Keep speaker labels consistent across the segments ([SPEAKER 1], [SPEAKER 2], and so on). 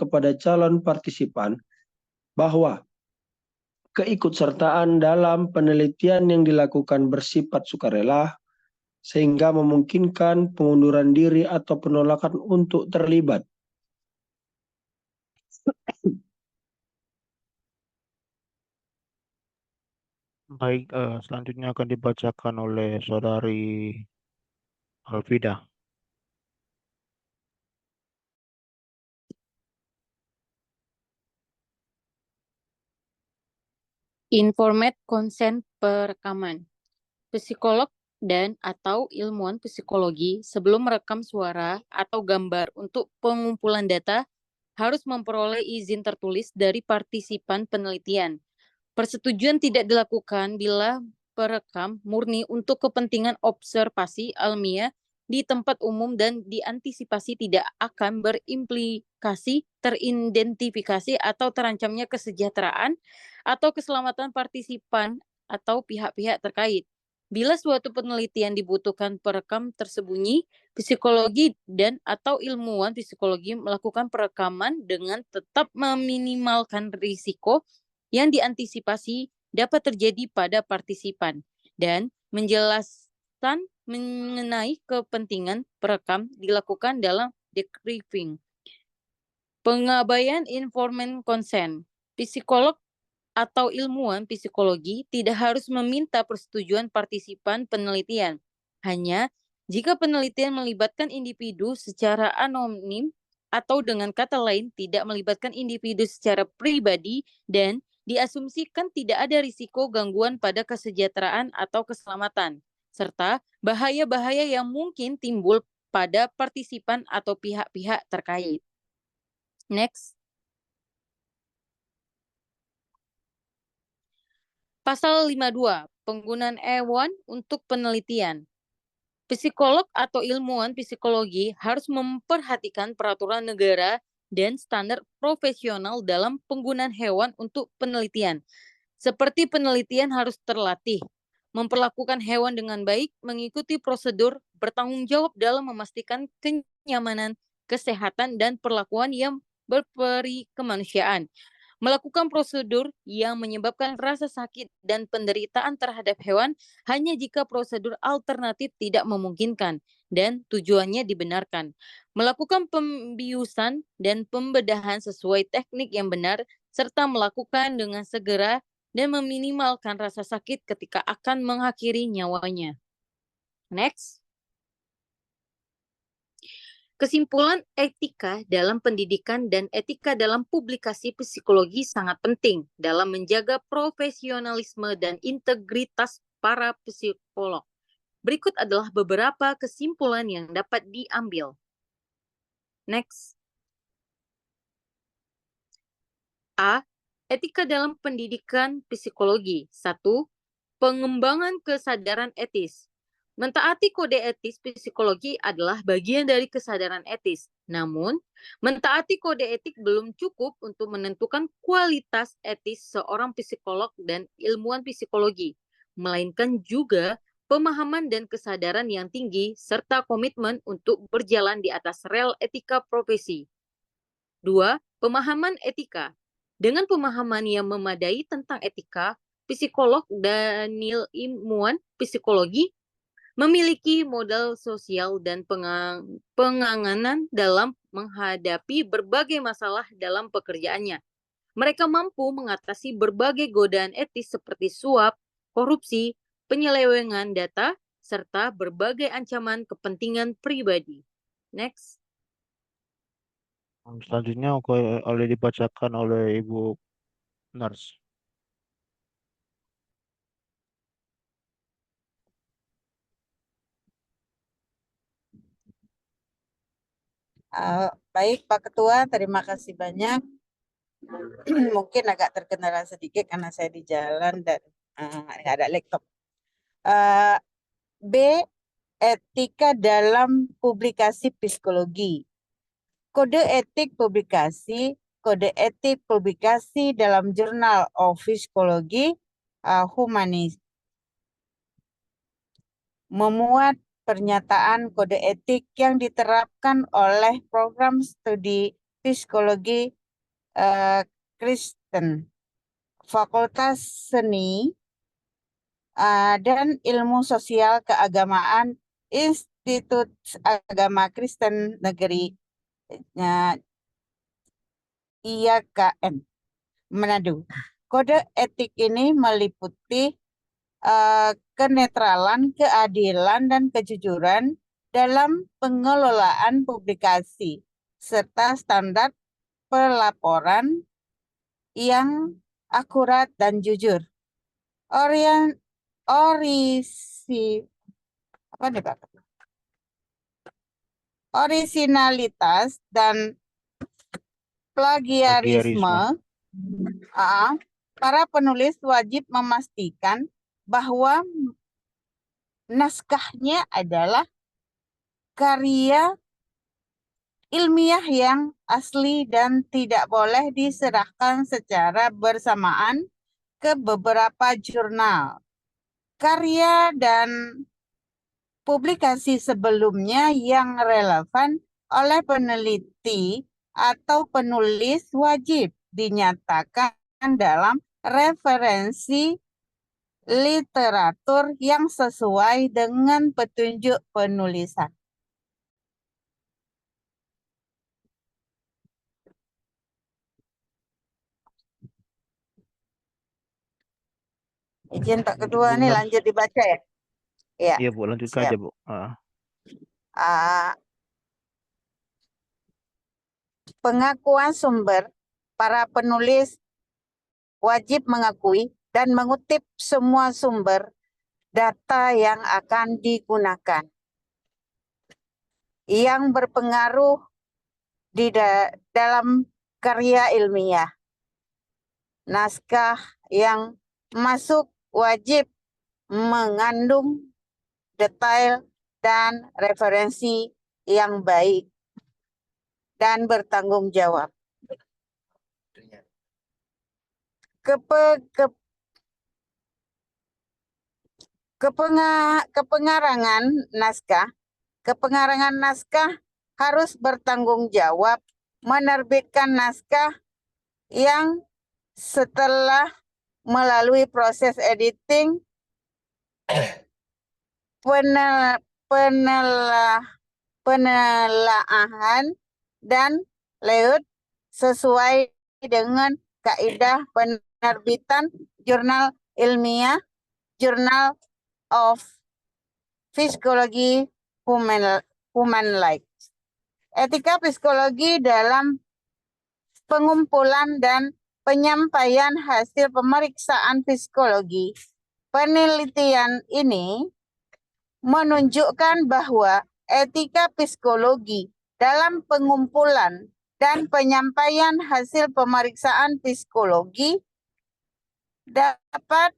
[SPEAKER 1] kepada calon partisipan bahwa keikutsertaan dalam penelitian yang dilakukan bersifat sukarela sehingga memungkinkan pengunduran diri atau penolakan untuk terlibat.
[SPEAKER 2] Baik, selanjutnya akan dibacakan oleh Saudari Alvida.
[SPEAKER 3] Informed consent perekaman. Psikolog dan atau ilmuwan psikologi sebelum merekam suara atau gambar untuk pengumpulan data harus memperoleh izin tertulis dari partisipan penelitian. Persetujuan tidak dilakukan bila perekam murni untuk kepentingan observasi ilmiah di tempat umum dan diantisipasi tidak akan berimplikasi teridentifikasi atau terancamnya kesejahteraan atau keselamatan partisipan atau pihak-pihak terkait. Bila suatu penelitian dibutuhkan perekam tersembunyi, psikologi dan atau ilmuwan psikologi melakukan perekaman dengan tetap meminimalkan risiko yang diantisipasi dapat terjadi pada partisipan dan menjelaskan mengenai kepentingan perekam dilakukan dalam debriefing. Pengabaian informed consent. Psikolog atau ilmuwan psikologi tidak harus meminta persetujuan partisipan penelitian. Hanya jika penelitian melibatkan individu secara anonim atau dengan kata lain tidak melibatkan individu secara pribadi dan diasumsikan tidak ada risiko gangguan pada kesejahteraan atau keselamatan, serta bahaya-bahaya yang mungkin timbul pada partisipan atau pihak-pihak terkait. Next. Pasal 52, penggunaan hewan untuk penelitian. Psikolog atau ilmuwan psikologi harus memperhatikan peraturan negara dan standar profesional dalam penggunaan hewan untuk penelitian. Seperti penelitian harus terlatih, memperlakukan hewan dengan baik, mengikuti prosedur, bertanggung jawab dalam memastikan kenyamanan, kesehatan, dan perlakuan yang berperi kemanusiaan. Melakukan prosedur yang menyebabkan rasa sakit dan penderitaan terhadap hewan hanya jika prosedur alternatif tidak memungkinkan dan tujuannya dibenarkan. Melakukan pembiusan dan pembedahan sesuai teknik yang benar, serta melakukan dengan segera dan meminimalkan rasa sakit ketika akan mengakhiri nyawanya. Next. Kesimpulan etika dalam pendidikan dan etika dalam publikasi psikologi sangat penting dalam menjaga profesionalisme dan integritas para psikolog. Berikut adalah beberapa kesimpulan yang dapat diambil. Next. A. Etika dalam pendidikan psikologi. 1. Pengembangan kesadaran etis. Mentaati kode etis psikologi adalah bagian dari kesadaran etis. Namun, mentaati kode etik belum cukup untuk menentukan kualitas etis seorang psikolog dan ilmuwan psikologi, melainkan juga pemahaman dan kesadaran yang tinggi serta komitmen untuk berjalan di atas rel etika profesi. 2. Pemahaman etika. Dengan pemahaman yang memadai tentang etika, psikolog dan ilmuwan psikologi memiliki modal sosial dan penanganan dalam menghadapi berbagai masalah dalam pekerjaannya. Mereka mampu mengatasi berbagai godaan etis seperti suap, korupsi, penyelewengan data, serta berbagai ancaman kepentingan pribadi. Next.
[SPEAKER 2] Selanjutnya oleh dibacakan oleh Ibu Nars.
[SPEAKER 4] Baik Pak Ketua, terima kasih banyak. Mungkin agak terkendala sedikit karena saya di jalan dan nggak ada laptop. B. Etika dalam publikasi psikologi. Kode etik publikasi dalam Journal of Psychology Humanis memuat pernyataan kode etik yang diterapkan oleh program studi Psikologi Kristen, Fakultas Seni dan Ilmu Sosial Keagamaan Institut Agama Kristen Negeri IAKN Manado. Kode etik ini meliputi kenetralan, keadilan, dan kejujuran dalam pengelolaan publikasi, serta standar pelaporan yang akurat dan jujur. Orisinalitas dan plagiarisme. Para penulis wajib memastikan bahwa naskahnya adalah karya ilmiah yang asli dan tidak boleh diserahkan secara bersamaan ke beberapa jurnal. Karya dan publikasi sebelumnya yang relevan oleh peneliti atau penulis wajib dinyatakan dalam referensi literatur yang sesuai dengan petunjuk penulisan. Izin Pak Ketua, nih lanjut dibaca ya? Ya.
[SPEAKER 2] Iya Bu, lanjutkan
[SPEAKER 4] Siap.
[SPEAKER 2] aja Bu.
[SPEAKER 4] Pengakuan sumber, para penulis wajib mengakui dan mengutip semua sumber data yang akan digunakan, yang berpengaruh di dalam karya ilmiah. Naskah yang masuk wajib mengandung detail dan referensi yang baik dan bertanggung jawab. Kepengarangan naskah harus bertanggung jawab menerbitkan naskah yang setelah melalui proses editing, penelaahan, dan layout sesuai dengan kaidah penerbitan jurnal ilmiah, Journal of Psychology Human Life. Etika psikologi dalam pengumpulan dan penyampaian hasil pemeriksaan psikologi. Penelitian ini menunjukkan bahwa etika psikologi dalam pengumpulan dan penyampaian hasil pemeriksaan psikologi dapat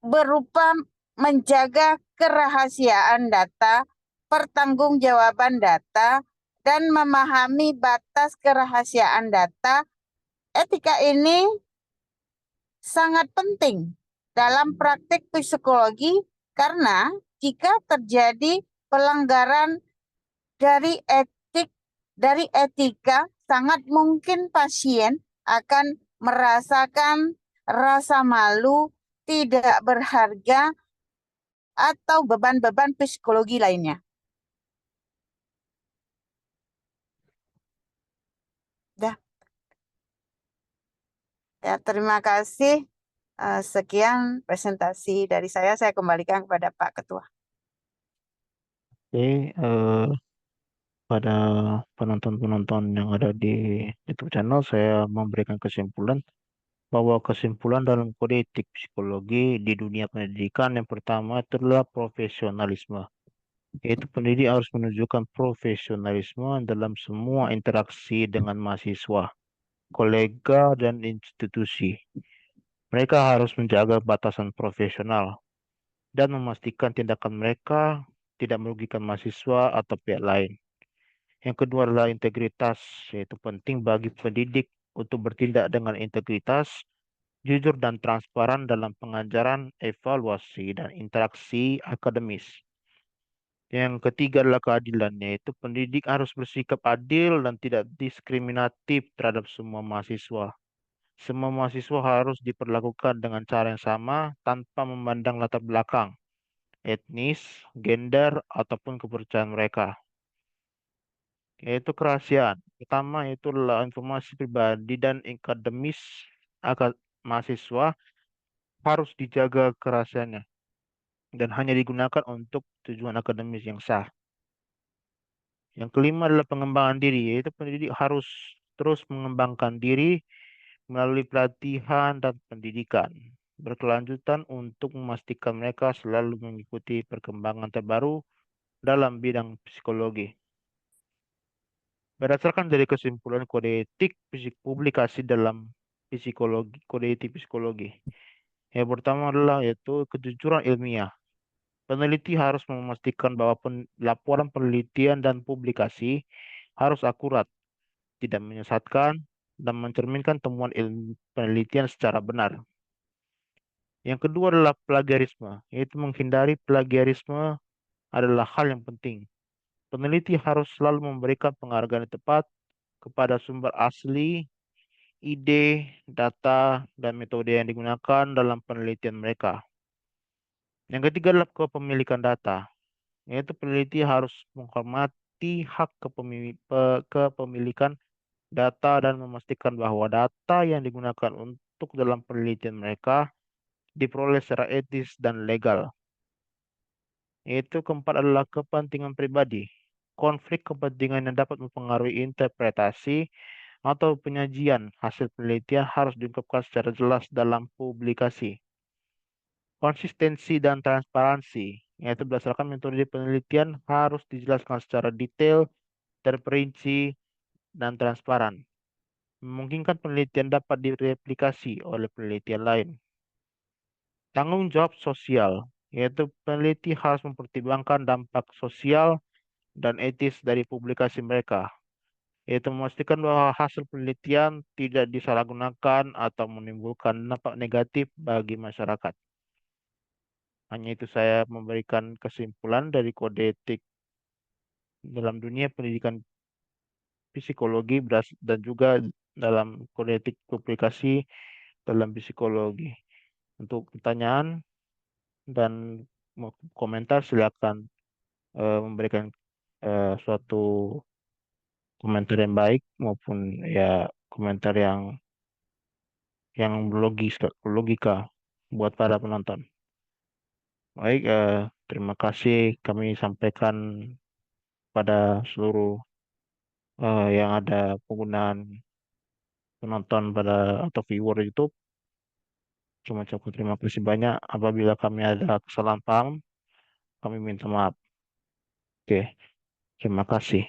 [SPEAKER 4] berupa menjaga kerahasiaan data, pertanggungjawaban data, dan memahami batas kerahasiaan data. Etika ini sangat penting dalam praktik psikologi karena jika terjadi pelanggaran dari etika, sangat mungkin pasien akan merasakan rasa malu, tidak berharga, atau beban-beban psikologi lainnya. Ya, terima kasih. Sekian presentasi dari saya kembalikan kepada Pak Ketua.
[SPEAKER 2] Oke, pada penonton-penonton yang ada di YouTube channel, saya memberikan kesimpulan bahwa kesimpulan dalam kode etik psikologi di dunia pendidikan yang pertama adalah profesionalisme. Yaitu pendidik harus menunjukkan profesionalisme dalam semua interaksi dengan mahasiswa, kolega, dan institusi. Mereka harus menjaga batasan profesional dan memastikan tindakan mereka tidak merugikan mahasiswa atau pihak lain. Yang kedua adalah integritas, yaitu penting bagi pendidik untuk bertindak dengan integritas, jujur dan transparan dalam pengajaran, evaluasi, dan interaksi akademis. Yang ketiga adalah keadilan, yaitu pendidik harus bersikap adil dan tidak diskriminatif terhadap semua mahasiswa. Semua mahasiswa harus diperlakukan dengan cara yang sama tanpa memandang latar belakang, etnis, gender, ataupun kepercayaan mereka. Yaitu kerahasiaan. Pertama itu adalah informasi pribadi dan akademis mahasiswa harus dijaga kerahasiaannya dan hanya digunakan untuk tujuan akademis yang sah. Yang kelima adalah pengembangan diri, yaitu pendidik harus terus mengembangkan diri melalui pelatihan dan pendidikan berkelanjutan untuk memastikan mereka selalu mengikuti perkembangan terbaru dalam bidang psikologi. Berdasarkan dari kesimpulan kode etik publikasi dalam psikologi, kode etik psikologi. Yang pertama adalah yaitu kejujuran ilmiah. Peneliti harus memastikan bahwa laporan penelitian dan publikasi harus akurat, tidak menyesatkan, dan mencerminkan temuan penelitian secara benar. Yang kedua adalah plagiarisme, yaitu menghindari plagiarisme adalah hal yang penting. Peneliti harus selalu memberikan penghargaan yang tepat kepada sumber asli, ide, data, dan metode yang digunakan dalam penelitian mereka. Yang ketiga adalah kepemilikan data, yaitu peneliti harus menghormati hak kepemilikan data dan memastikan bahwa data yang digunakan untuk dalam penelitian mereka diperoleh secara etis dan legal. Yaitu keempat adalah kepentingan pribadi. Konflik kepentingan yang dapat mempengaruhi interpretasi atau penyajian hasil penelitian harus diungkapkan secara jelas dalam publikasi. Konsistensi dan transparansi, yaitu berdasarkan metode penelitian harus dijelaskan secara detail, terperinci, dan transparan. Memungkinkan penelitian dapat direplikasi oleh penelitian lain. Tanggung jawab sosial, yaitu peneliti harus mempertimbangkan dampak sosial dan etis dari publikasi mereka, yaitu memastikan bahwa hasil penelitian tidak disalahgunakan atau menimbulkan dampak negatif bagi masyarakat. Hanya itu saya memberikan kesimpulan dari kode etik dalam dunia pendidikan psikologi dan juga dalam kode etik publikasi dalam psikologi. Untuk pertanyaan dan komentar silakan memberikan suatu komentar yang baik maupun ya komentar yang logika buat para penonton. Baik, terima kasih kami sampaikan pada seluruh yang ada penggunaan penonton atau viewer YouTube. Cuma ucapkan terima kasih banyak. Apabila kami ada kesalahan paham, kami minta maaf. Oke, terima kasih.